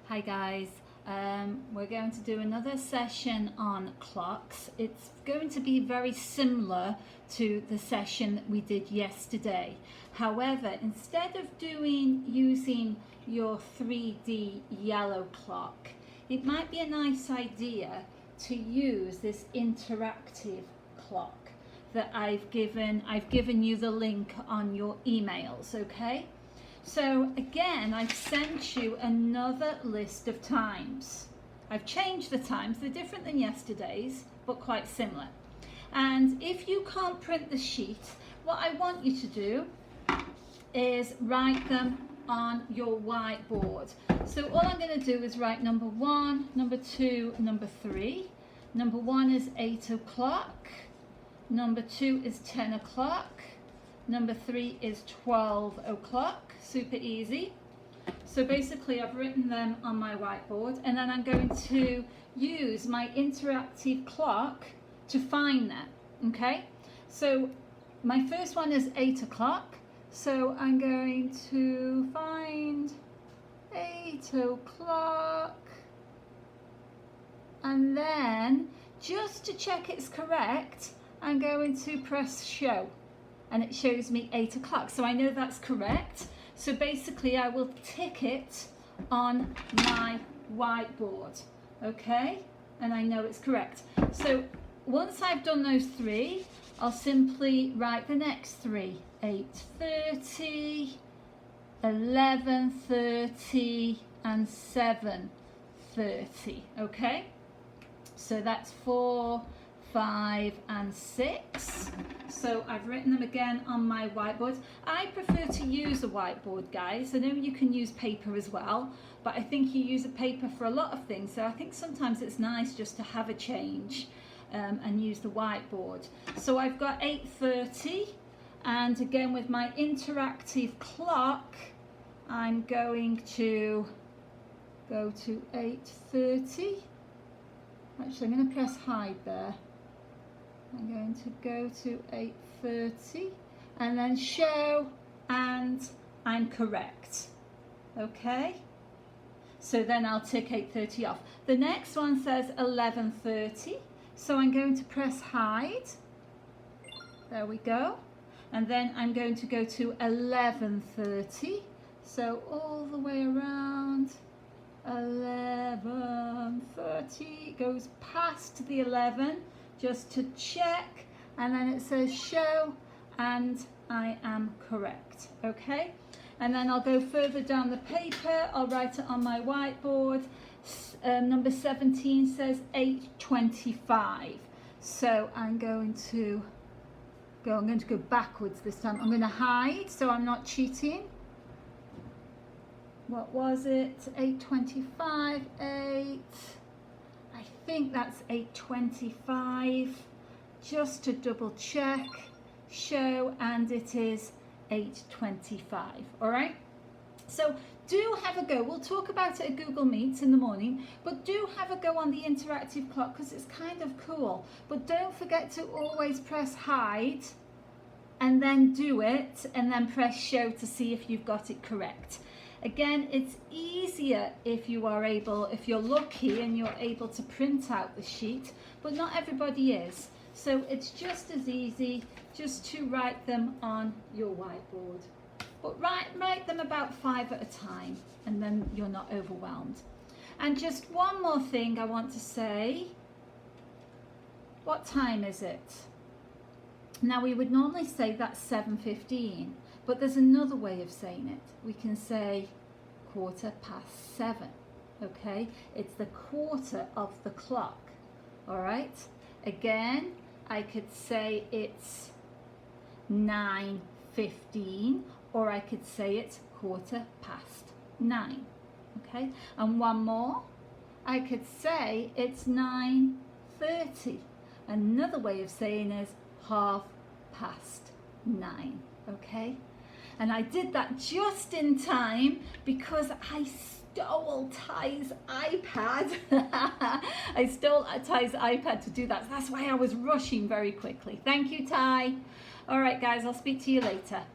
Hi guys, we're going to do another session on clocks. It's going to be very similar to the session that we did yesterday. However, instead of using your 3D yellow clock, it might be a nice idea to use this interactive clock that I've given you the link on your emails, okay? So again, I've sent you another list of times. I've changed the times, they're different than yesterday's, but quite similar. And if you can't print the sheet, what I want you to do is write them on your whiteboard. So all I'm going to do is write number 1, number 2, number 3. Number 1 is 8 o'clock. Number 2 is 10 o'clock. Number 3 is 12 o'clock. Super easy. So basically I've written them on my whiteboard, and then I'm going to use my interactive clock to find them. Okay, so my first one is 8 o'clock, so I'm going to find 8 o'clock, and then just to check it's correct, I'm going to press show, and it shows me 8 o'clock, so I know that's correct. So basically I will tick it on my whiteboard, okay? And I know it's correct. So once I've done those 3, I'll simply write the next 3. 8:30, 11:30, and 7:30, okay? So that's 4, 5, and 6. So I've written them again on my whiteboard. I prefer to use a whiteboard, guys. I know you can use paper as well, but I think you use a paper for a lot of things. So I think sometimes it's nice just to have a change and use the whiteboard. So I've got 8:30, and again with my interactive clock, I'm going to go to 8:30. Actually, I'm going to press hide there. I'm going to go to 8:30 and then show, and I'm correct. Okay, so then I'll tick 8:30 off. The next one says 11:30, so I'm going to press hide. There we go. And then I'm going to go to 11:30, so all the way around. 11:30 goes past the 11 just to check, and then it says show, and I am correct. Okay, and then I'll go further down the paper. I'll write it on my whiteboard. Number 17 says 8:25, so I'm going to go backwards this time. I'm going to hide so I'm not cheating. What was it? 8:25, 8. I think that's 8:25. Just to double check, show, and it is 8:25. All right. So do have a go. We'll talk about it at Google Meet in the morning, but do have a go on the interactive clock because it's kind of cool. But don't forget to always press hide, and then do it, and then press show to see if you've got it correct. Again, it's easier if you're lucky and you're able to print out the sheet, but not everybody is. So it's just as easy just to write them on your whiteboard. But write them about 5 at a time, and then you're not overwhelmed. And just one more thing I want to say. What time is it? Now we would normally say that's 7:15. But there's another way of saying it. We can say 7:15, okay? It's the quarter of the clock, all right? Again, I could say it's 9:15, or I could say it's 9:15, okay? And one more, I could say it's 9:30. Another way of saying is 9:30, okay? And I did that just in time because I stole Ty's iPad. I stole Ty's iPad to do that. So that's why I was rushing very quickly. Thank you, Ty. All right, guys, I'll speak to you later.